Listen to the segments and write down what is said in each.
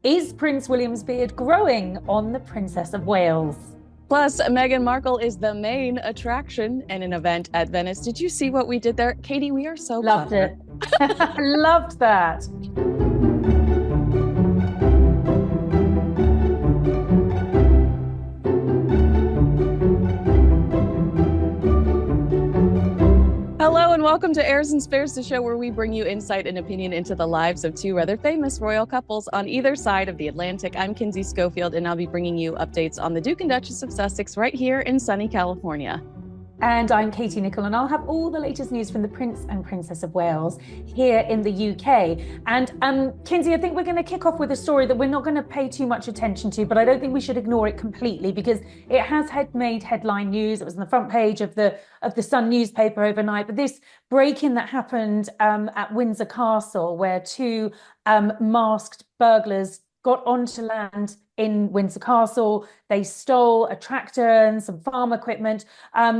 Is Prince William's beard growing on the Princess of Wales? Plus, Meghan Markle is the main attraction in an event at Venice. Did you see what we did there? Katie, we are so Loved clever. it. Loved that. Hello and welcome to Heirs and Spares, the show where we bring you insight and opinion into the lives of two rather famous royal couples on either side of the Atlantic. I'm Kinsey Schofield, and I'll be bringing you updates on the Duke and Duchess of Sussex right here in sunny California. And I'm Katie Nicholl, and I'll have all the latest news from the Prince and Princess of Wales here in the UK. And Kinsey, I think we're going to kick off with a story that we're not going to pay too much attention to, but I don't think we should ignore it completely because it has made headline news. It was on the front page of the Sun newspaper overnight. But this break-in that happened at Windsor Castle, where two masked burglars got onto land in Windsor Castle. They stole a tractor and some farm equipment.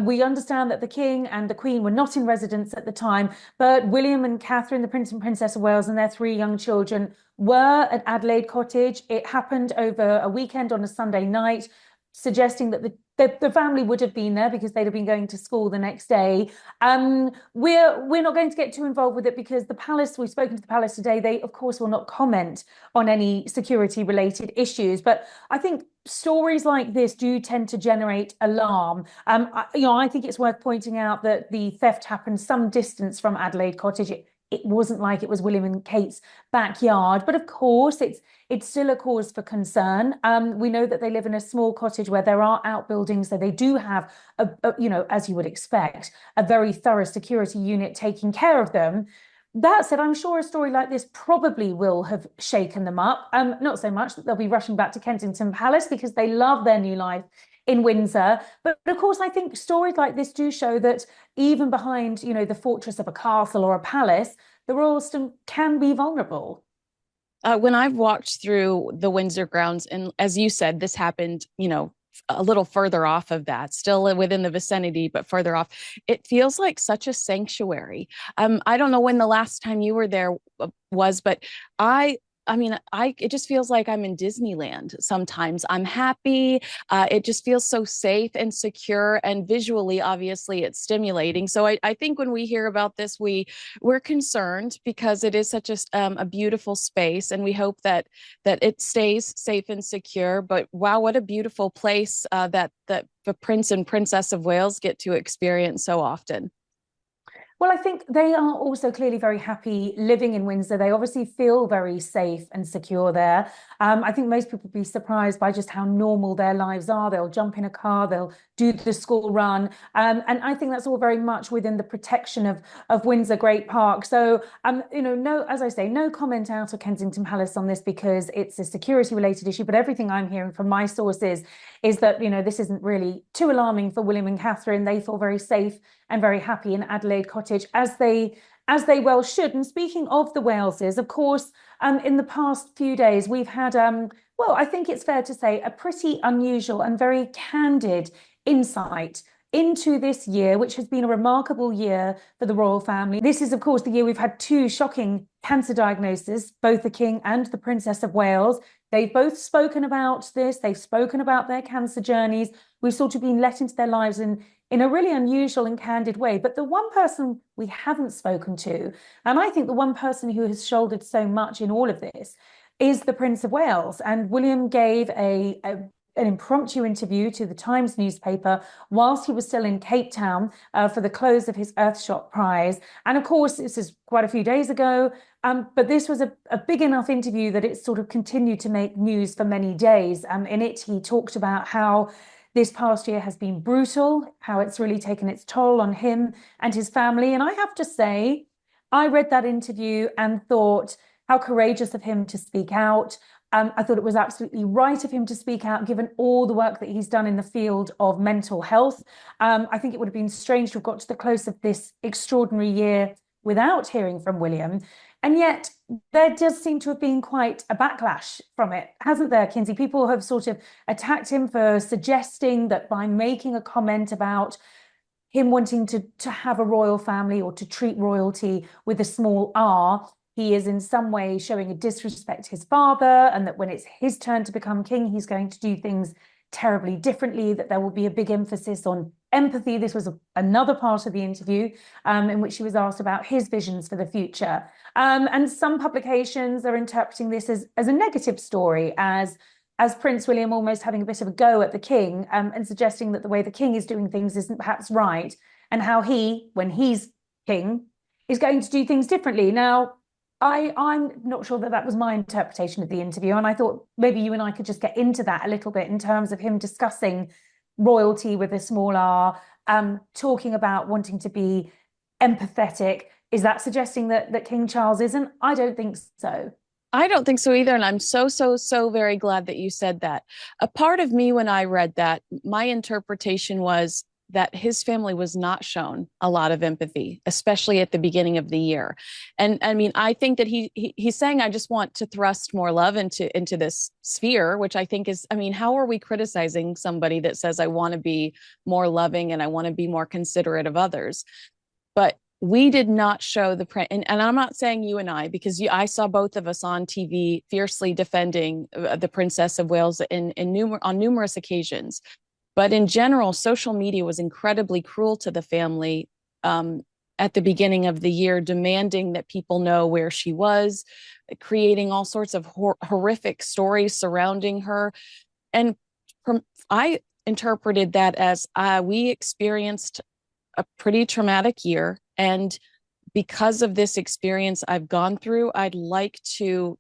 We understand that the King and the Queen were not in residence at the time, but William and Catherine, the Prince and Princess of Wales, and their three young children were at Adelaide Cottage. It happened over a weekend on a Sunday night, suggesting that the family would have been there because they'd have been going to school the next day. We're not going to get too involved with it because the palace, we've spoken to the palace today, they of course will not comment on any security related issues. But I think stories like this do tend to generate alarm. I think it's worth pointing out that the theft happened some distance from Adelaide Cottage. It wasn't like it was William and Kate's backyard, but of course it's still a cause for concern. We know that they live in a small cottage where there are outbuildings, so they do have as you would expect, a very thorough security unit taking care of them. That said, I'm sure a story like this probably will have shaken them up. Not so much that they'll be rushing back to Kensington Palace because they love their new life in Windsor. But of course, I think stories like this do show that even behind, the fortress of a castle or a palace, the Royalston can be vulnerable. When I've walked through the Windsor grounds, and as you said, this happened, a little further off of that, still within the vicinity, but further off, it feels like such a sanctuary. I don't know when the last time you were there was, but it just feels like I'm in Disneyland sometimes. I'm happy. It just feels so safe and secure, and visually, obviously, it's stimulating. So I think when we hear about this, we're concerned because it is such a beautiful space, and we hope that it stays safe and secure. But wow, what a beautiful place that the Prince and Princess of Wales get to experience so often. Well, I think they are also clearly very happy living in Windsor. They obviously feel very safe and secure there. I think most people would be surprised by just how normal their lives are. They'll jump in a car, they'll do the school run. And I think that's all very much within the protection of Windsor Great Park. So, as I say, no comment out of Kensington Palace on this because it's a security related issue. But everything I'm hearing from my sources is that, this isn't really too alarming for William and Catherine. They feel very safe and very happy in Adelaide Cottage, as they well should. And speaking of the Waleses, of course, in the past few days, we've had, I think it's fair to say, a pretty unusual and very candid insight into this year, which has been a remarkable year for the royal family. This is, of course, the year we've had two shocking cancer diagnoses, both the King and the Princess of Wales. They've both spoken about this. They've spoken about their cancer journeys. We've sort of been let into their lives in a really unusual and candid way. But the one person we haven't spoken to, and I think the one person who has shouldered so much in all of this, is the Prince of Wales. And William gave an impromptu interview to the Times newspaper whilst he was still in Cape Town for the close of his Earthshot Prize. And of course, this is quite a few days ago, but this was a big enough interview that it sort of continued to make news for many days. In it, he talked about how this past year has been brutal, how it's really taken its toll on him and his family. And I have to say, I read that interview and thought how courageous of him to speak out. I thought it was absolutely right of him to speak out, given all the work that he's done in the field of mental health. I think it would have been strange to have got to the close of this extraordinary year without hearing from William. And yet there does seem to have been quite a backlash from it, hasn't there, Kinsey? People have sort of attacked him for suggesting that by making a comment about him wanting to have a royal family or to treat royalty with a small r, he is in some way showing a disrespect to his father, and that when it's his turn to become king, he's going to do things terribly differently, that there will be a big emphasis on empathy. This was another part of the interview in which he was asked about his visions for the future. And some publications are interpreting this as a negative story, as Prince William almost having a bit of a go at the king, and suggesting that the way the king is doing things isn't perhaps right, and how he, when he's king, is going to do things differently. Now, I'm not sure that that was my interpretation of the interview, and I thought maybe you and I could just get into that a little bit in terms of him discussing royalty with a small r, talking about wanting to be empathetic. Is that suggesting that King Charles isn't? I don't think so. I don't think so either. And I'm so very glad that you said that. A part of me, when I read that, my interpretation was that his family was not shown a lot of empathy, especially at the beginning of the year. And I mean, I think that he's saying, I just want to thrust more love into this sphere, which I think is, I mean, how are we criticizing somebody that says, I want to be more loving and I want to be more considerate of others? But we did not show the print, and I'm not saying you and I, because I saw both of us on TV fiercely defending the Princess of Wales on numerous occasions. But in general, social media was incredibly cruel to the family at the beginning of the year, demanding that people know where she was, creating all sorts of horrific stories surrounding her. And I interpreted that as we experienced a pretty traumatic year. And because of this experience I've gone through, I'd like to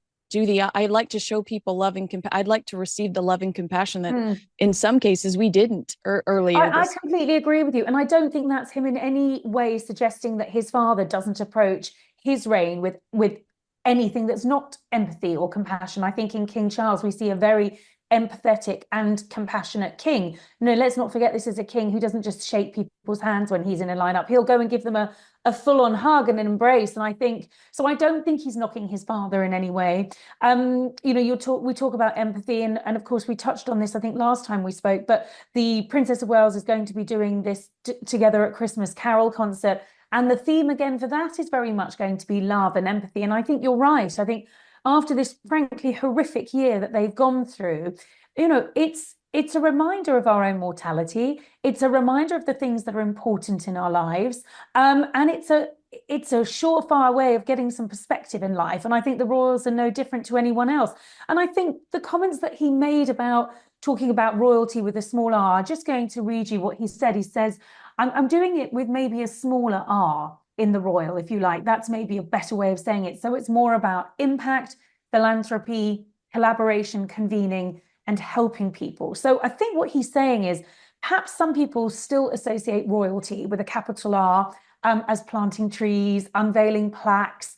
show people love and I'd like to receive the love and compassion that in some cases we didn't earlier. I completely agree with you. And I don't think that's him in any way suggesting that his father doesn't approach his reign with anything that's not empathy or compassion. I think in King Charles, we see a very empathetic and compassionate king. No, let's not forget this is a king who doesn't just shake people's hands when he's in a lineup. He'll go and give them a full-on hug and an embrace. And I think so. I don't think he's knocking his father in any way. We talk about empathy, and of course we touched on this, I think, last time we spoke. But the Princess of Wales is going to be doing this together at Christmas Carol concert, and the theme again for that is very much going to be love and empathy. And I think you're right. I think after this frankly horrific year that they've gone through, it's a reminder of our own mortality. It's a reminder of the things that are important in our lives. And it's a surefire way of getting some perspective in life. And I think the royals are no different to anyone else. And I think the comments that he made about talking about royalty with a small r, just going to read you what he said. He says, I'm doing it with maybe a smaller r in the royal, if you like. That's maybe a better way of saying it. So it's more about impact, philanthropy, collaboration, convening, and helping people. So I think what he's saying is perhaps some people still associate royalty with a capital R as planting trees, unveiling plaques,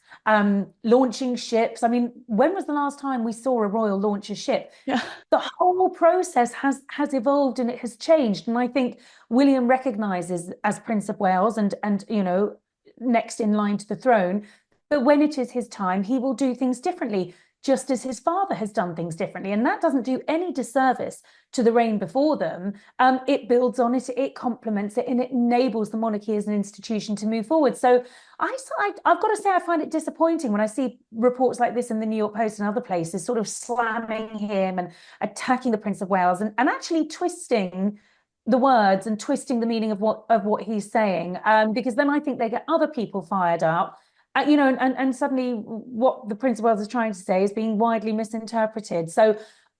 launching ships. I mean, when was the last time we saw a royal launch a ship? Yeah. The whole process has evolved and it has changed. And I think William recognizes as Prince of Wales and next in line to the throne, but when it is his time, he will do things differently, just as his father has done things differently. And that doesn't do any disservice to the reign before them. It builds on it, it complements it, and it enables the monarchy as an institution to move forward. So I've got to say, I find it disappointing when I see reports like this in the New York Post and other places, sort of slamming him and attacking the Prince of Wales and actually twisting the words and twisting the meaning of what he's saying, because then I think they get other people fired up, and suddenly what the Prince of Wales is trying to say is being widely misinterpreted. So,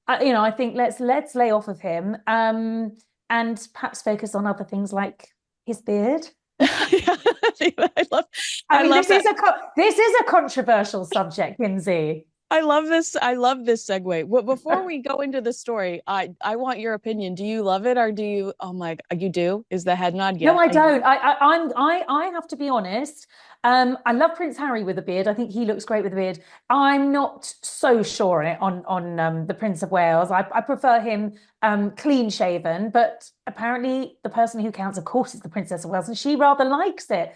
I think let's lay off of him, and perhaps focus on other things like his beard. I mean, this is a controversial subject, Kinsey. I love this. I love this segue. Well, before we go into the story, I want your opinion. Do you love it, or do you? Oh my, you do? Is the head nod? Yeah. No, I don't. I have to be honest. I love Prince Harry with a beard. I think he looks great with a beard. I'm not so sure on the Prince of Wales. I prefer him clean shaven, but apparently the person who counts, of course, is the Princess of Wales, and she rather likes it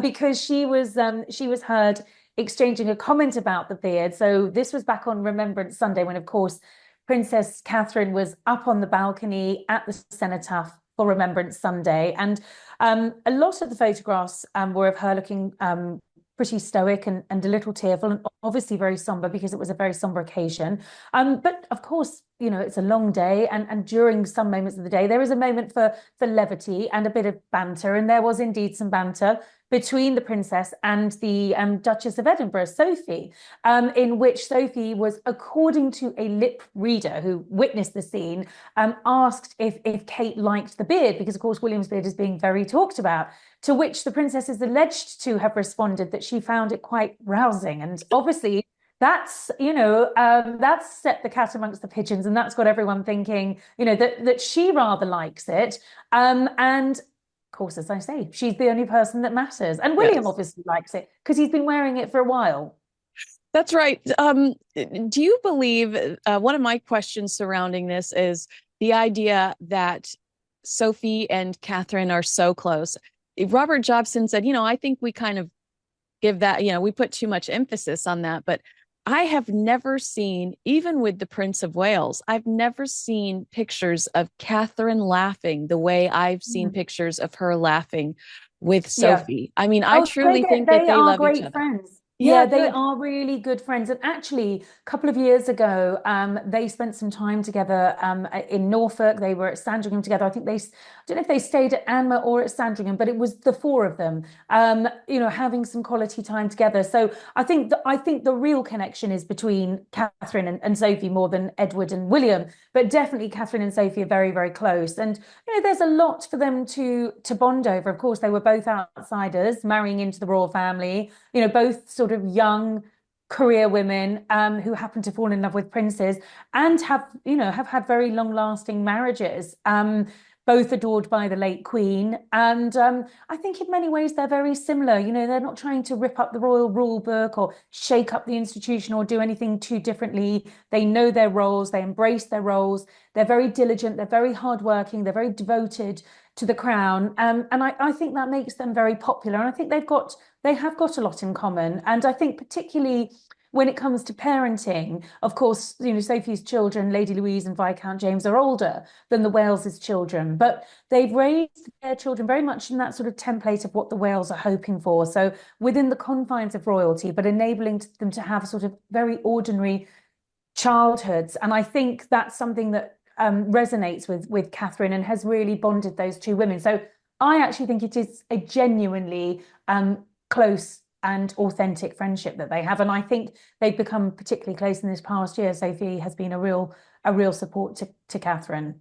because she was heard exchanging a comment about the beard. So this was back on Remembrance Sunday when, of course, Princess Catherine was up on the balcony at the cenotaph for Remembrance Sunday. And a lot of the photographs were of her looking pretty stoic and a little tearful, and obviously very somber because it was a very somber occasion. But of course, it's a long day, and during some moments of the day, there is a moment for levity and a bit of banter, and there was indeed some banter between the princess and the Duchess of Edinburgh, Sophie, in which Sophie was, according to a lip reader who witnessed the scene, asked if Kate liked the beard, because of course William's beard is being very talked about. To which the princess is alleged to have responded that she found it quite rousing, and obviously that's set the cat amongst the pigeons, and that's got everyone thinking, that she rather likes it. And of course, as I say, she's the only person that matters. And William Yes. obviously likes it because he's been wearing it for a while. That's right. Do you believe one of my questions surrounding this is the idea that Sophie and Catherine are so close? Robert Jobson said, I think we kind of give that, we put too much emphasis on that. But I have never seen, even with the Prince of Wales, I've never seen pictures of Catherine laughing the way I've seen Mm. pictures of her laughing with Yeah. Sophie. I mean, I Oh, truly think that they they are love each great other. friends. Yeah, Yeah, they good. are really good friends. And actually, a couple of years ago, they spent some time together in Norfolk. They were at Sandringham together. I don't know if they stayed at Anmer or at Sandringham, but it was the four of them, having some quality time together. So I think the real connection is between Catherine and Sophie more than Edward and William. But definitely Catherine and Sophie are very, very close. And there's a lot for them to bond over. Of course, they were both outsiders, marrying into the royal family, both sort of young career women who happen to fall in love with princes and have had very long-lasting marriages. Both adored by the late Queen. And I think in many ways they're very similar. They're not trying to rip up the royal rule book or shake up the institution or do anything too differently. They know their roles, they embrace their roles. They're very diligent, they're very hardworking, they're very devoted to the crown. And I think that makes them very popular. And I think they have got a lot in common. And I think particularly when it comes to parenting, of course, Sophie's children, Lady Louise and Viscount James, are older than the Wales's children, but they've raised their children very much in that sort of template of what the Wales are hoping for. So within the confines of royalty, but enabling them to have sort of very ordinary childhoods. And I think that's something that resonates with Catherine and has really bonded those two women. So I actually think it is a genuinely close and authentic friendship that they have. And I think they've become particularly close in this past year. Sophie has been a real support to Catherine.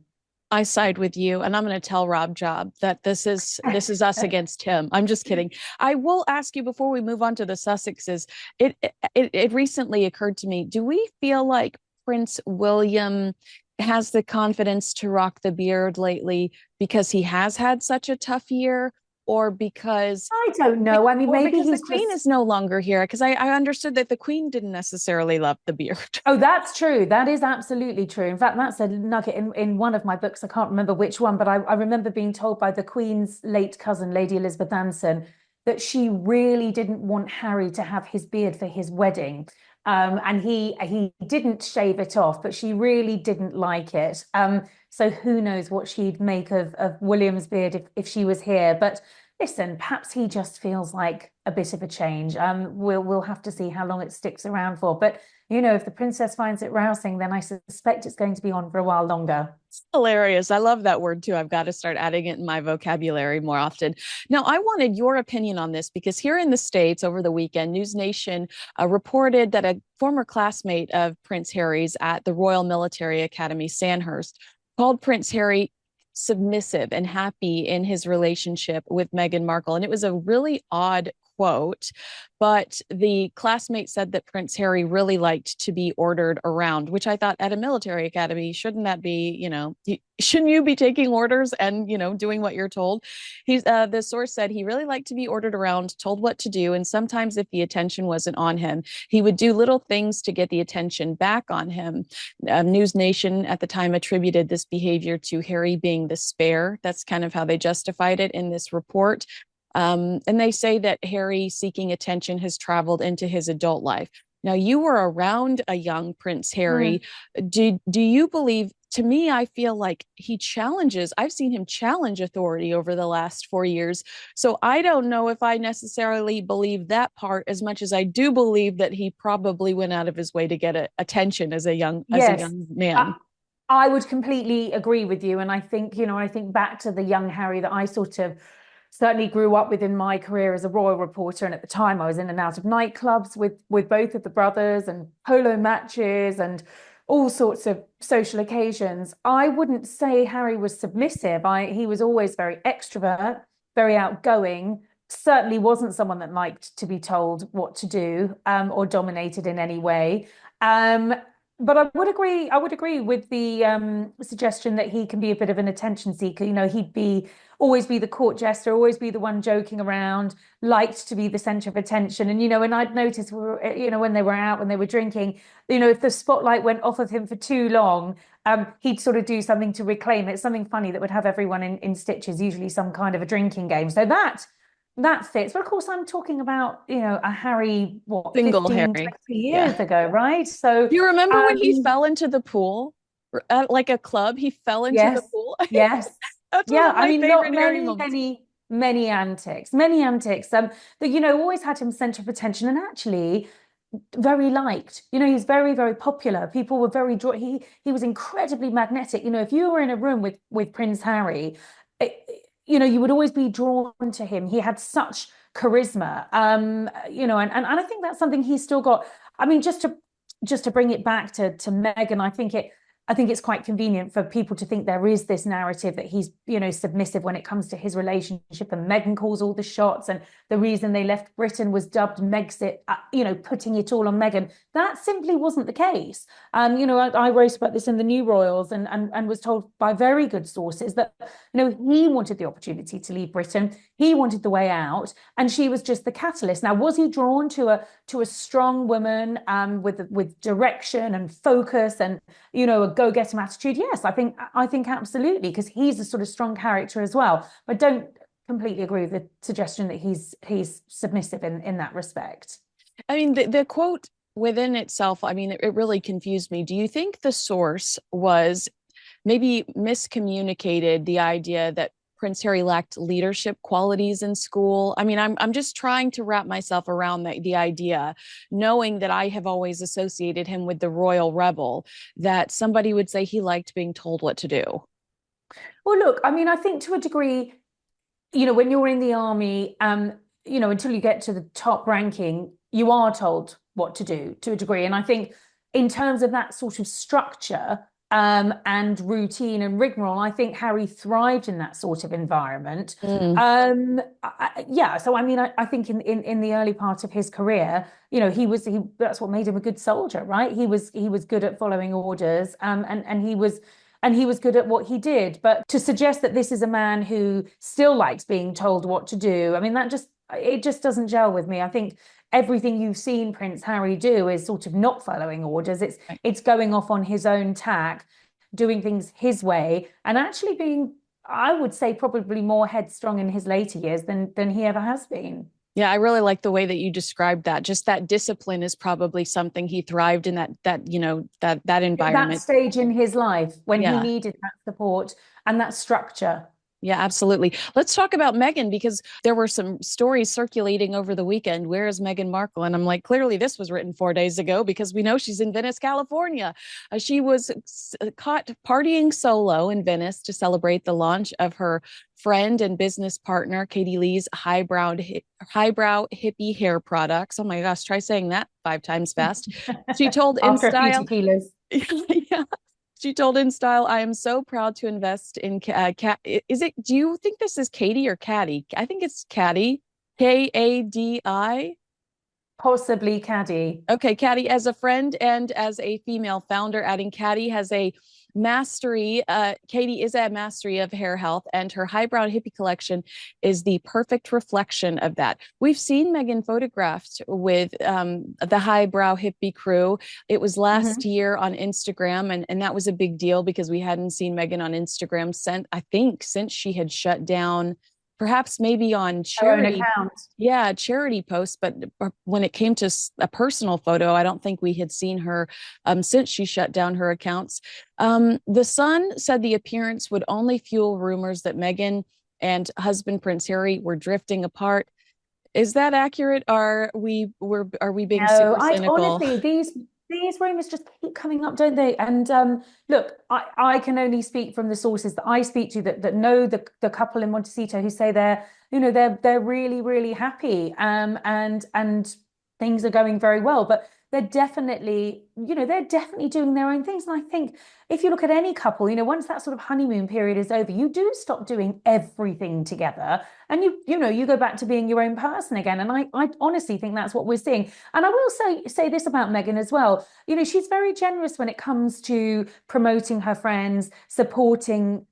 I side with you, and I'm going to tell Rob Job that this is us against him. I'm just kidding. I will ask you before we move on to the Sussexes. It recently occurred to me: do we feel like Prince William has the confidence to rock the beard lately because he has had such a tough year, or because I don't know. I mean, or maybe because the he's Queen just. is no longer here? Because I understood that the Queen didn't necessarily love the beard. Oh, that's true. That is absolutely true. In fact, that's a nugget in one of my books. I can't remember which one, but I remember being told by the Queen's late cousin, Lady Elizabeth Anson, that she really didn't want Harry to have his beard for his wedding. And he didn't shave it off, but she really didn't like it. So who knows what she'd make of William's beard if she was here. But listen, perhaps he just feels like a bit of a change. We'll have to see how long it sticks around for. But if the princess finds it rousing, then I suspect it's going to be on for a while longer. It's hilarious. I love that word too. I've got to start adding it in my vocabulary more often. Now, I wanted your opinion on this because here in the States over the weekend, News Nation reported that a former classmate of Prince Harry's at the Royal Military Academy, Sandhurst, called Prince Harry submissive and happy in his relationship with Meghan Markle. And it was a really odd quote, but the classmate said that Prince Harry really liked to be ordered around, which I thought at a military academy, shouldn't that be, shouldn't you be taking orders and, doing what you're told? The source said he really liked to be ordered around, told what to do. And sometimes if the attention wasn't on him, he would do little things to get the attention back on him. News Nation at the time attributed this behavior to Harry being the spare. That's kind of how they justified it in this report. And they say that Harry seeking attention has traveled into his adult life. Now, you were around a young Prince Harry. Mm. Do you believe to me, I feel like I've seen him challenge authority over the last 4 years. So I don't know if I necessarily believe that part as much as I do believe that he probably went out of his way to get attention as a Yes. young I, man. I would completely agree with you. And I think, I think back to the young Harry that I sort of certainly grew up with in my career as a royal reporter. And at the time I was in and out of nightclubs with both of the brothers and polo matches and all sorts of social occasions. I wouldn't say Harry was submissive. He was always very extrovert, very outgoing, certainly wasn't someone that liked to be told what to do, or dominated in any way. Um, but I would agree with the suggestion that he can be a bit of an attention seeker. He'd be always be the court jester, always be the one joking around, liked to be the center of attention. And I'd noticed, when they were out, when they were drinking, if the spotlight went off of him for too long, he'd sort of do something to reclaim it, something funny that would have everyone in stitches, usually some kind of a drinking game. So that fits. But of course, I'm talking about, a Harry, what, Single 15, Harry. 20 Yeah. years ago, right? So, Do you remember when he um, fell into the pool at like a club? He fell into the yes, pool. yes. That's one Yeah, of I my mean, favorite not Harry many, moments. many, many antics. That always had him center of attention, and actually very liked. He's very, very popular. People were very drawn. He was incredibly magnetic. If you were in a room with Prince Harry, you would always be drawn to him. He had such charisma. And I think that's something he's still got. I mean, just to bring it back to Meghan, I think it's quite convenient for people to think there is this narrative that he's, submissive when it comes to his relationship, and Meghan calls all the shots, and the reason they left Britain was dubbed Megxit, putting it all on Meghan. That simply wasn't the case. I wrote about this in the New Royals, and was told by very good sources that, he wanted the opportunity to leave Britain. He wanted the way out, and she was just the catalyst. Now, was he drawn to a strong woman, with direction and focus and, a go-getter attitude? Yes, I think absolutely, because he's a sort of strong character as well. But don't completely agree with the suggestion that he's submissive in that respect. I mean, the quote within itself, I mean, it really confused me. Do you think the source was maybe miscommunicated the idea that Prince Harry lacked leadership qualities in school? I mean, I'm just trying to wrap myself around the idea, knowing that I have always associated him with the royal rebel, that somebody would say he liked being told what to do. Well, look, I mean, I think to a degree, when you're in the army, until you get to the top ranking, you are told what to do to a degree. And I think in terms of that sort of structure, and routine and rigmarole, I think Harry thrived in that sort of environment. Mm. Yeah, so I mean, I think in the early part of his career, he that's what made him a good soldier, right? He was good at following orders, and he was good at what he did. But to suggest that this is a man who still likes being told what to do, I mean, it just doesn't gel with me. I think everything you've seen Prince Harry do is sort of not following orders. It's Right. it's going off on his own tack, doing things his way, and actually being, I would say, probably more headstrong in his later years than he ever has been. Yeah, I really like the way that you described that. Just that discipline is probably something he thrived in, that That environment. stage in his life when he Yeah. needed that support and that structure. Yeah, absolutely. Let's talk about Meghan, because there were some stories circulating over the weekend. Where is Meghan Markle? And I'm like, clearly this was written 4 days ago, because we know she's in Venice, California. She was caught partying solo in Venice to celebrate the launch of her friend and business partner, Katie Lee's highbrow hippie hair products. Oh my gosh, try saying that 5 times fast. She told After a few InStyle. tequilas. Yeah. She told InStyle, I am so proud to invest in Cat. Is it, do you think this is Katie or Caddy? I think it's Caddy, Kadi. Possibly Caddy. Okay, Caddy, as a friend and as a female founder, adding Caddy has a mastery. Katie is a mastery of hair health, and her highbrow hippie collection is the perfect reflection of that. We've seen Meghan photographed with the highbrow hippie crew. It was last Mhm. year on Instagram, and that was a big deal because we hadn't seen Meghan on Instagram since, I think, since she had shut down perhaps maybe on Her own charity, account. yeah, charity posts, but when it came to a personal photo, I don't think we had seen her since she shut down her accounts. The Sun said the appearance would only fuel rumors that Meghan and husband Prince Harry were drifting apart. Is that accurate? Are we being No, super I cynical? honestly, these rumors just keep coming up, don't they? And look, I can only speak from the sources that I speak to that know the couple in Montecito who say they're really really happy, and things are going very well, but they're definitely doing their own things. And I think if you look at any couple, once that sort of honeymoon period is over, you do stop doing everything together, and you go back to being your own person again. And I honestly think that's what we're seeing. And I will say this about Meghan as well. She's very generous when it comes to promoting her friends, supporting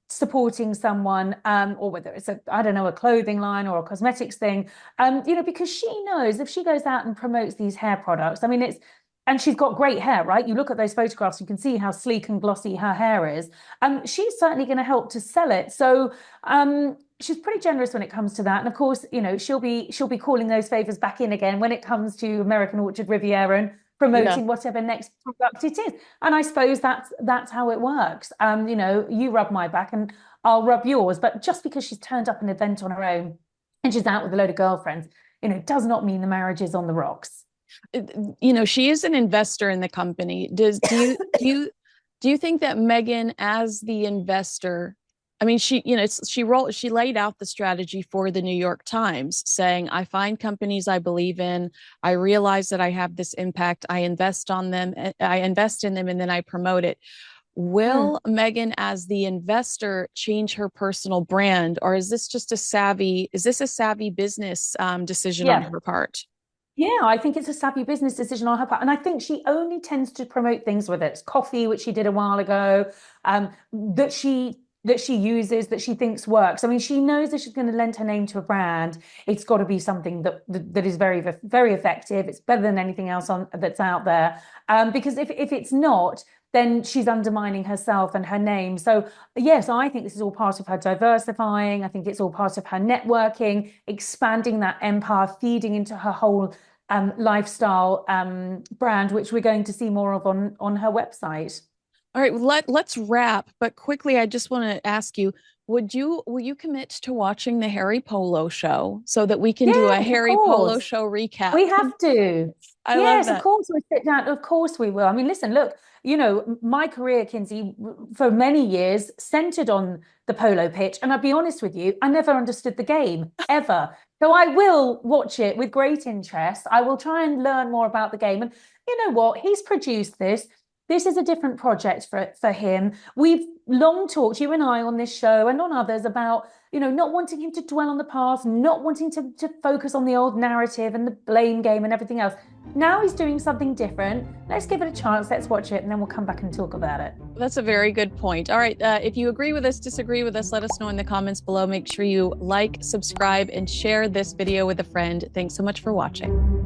someone, or whether it's I don't know, a clothing line or a cosmetics thing, because she knows if she goes out and promotes these hair products, I mean, and she's got great hair, right? You look at those photographs, you can see how sleek and glossy her hair is. She's certainly going to help to sell it. So she's pretty generous when it comes to that. And of course, she'll be calling those favors back in again when it comes to American Orchard Riviera and Yeah. promoting whatever next product it is. And I suppose that's how it works. You rub my back and I'll rub yours. But just because she's turned up an event on her own and she's out with a load of girlfriends, does not mean the marriage is on the rocks. She is an investor in the company. Do you think that Meghan, as the investor, I mean, she laid out the strategy for the New York Times, saying, "I find companies I believe in. I realize that I have this impact. I invest in them, and then I promote it." Mm. Will Meghan, as the investor, change her personal brand, or is this a savvy business decision on Yeah. her part? Yeah, I think it's a savvy business decision on her part. And I think she only tends to promote things, whether it's coffee, which she did a while ago, that she uses, that she thinks works. I mean, she knows that she's going to lend her name to a brand. It's got to be something that is very, very effective. It's better than anything else that's out there. Because if it's not, then she's undermining herself and her name. So yes, I think this is all part of her diversifying. I think it's all part of her networking, expanding that empire, feeding into her whole lifestyle brand, which we're going to see more of on her website. All right, let's wrap, but quickly, I just want to ask you, will you commit to watching the Harry Polo show so that we can do a Yes, of Harry Polo course. show recap? We have to. I love Yes, of that. course we sit down. Of course we will. I mean, listen, look, my career, Kinsey, for many years centered on the polo pitch. And I'll be honest with you, I never understood the game ever. So I will watch it with great interest. I will try and learn more about the game. And you know what? He's produced this. This is a different project for him. We've long talked, you and I, on this show and on others about not wanting him to dwell on the past, not wanting to focus on the old narrative and the blame game and everything else. Now he's doing something different. Let's give it a chance. Let's watch it, and then we'll come back and talk about it. That's a very good point. All right, if you agree with us, disagree with us, let us know in the comments below. Make sure you like, subscribe, and share this video with a friend. Thanks so much for watching.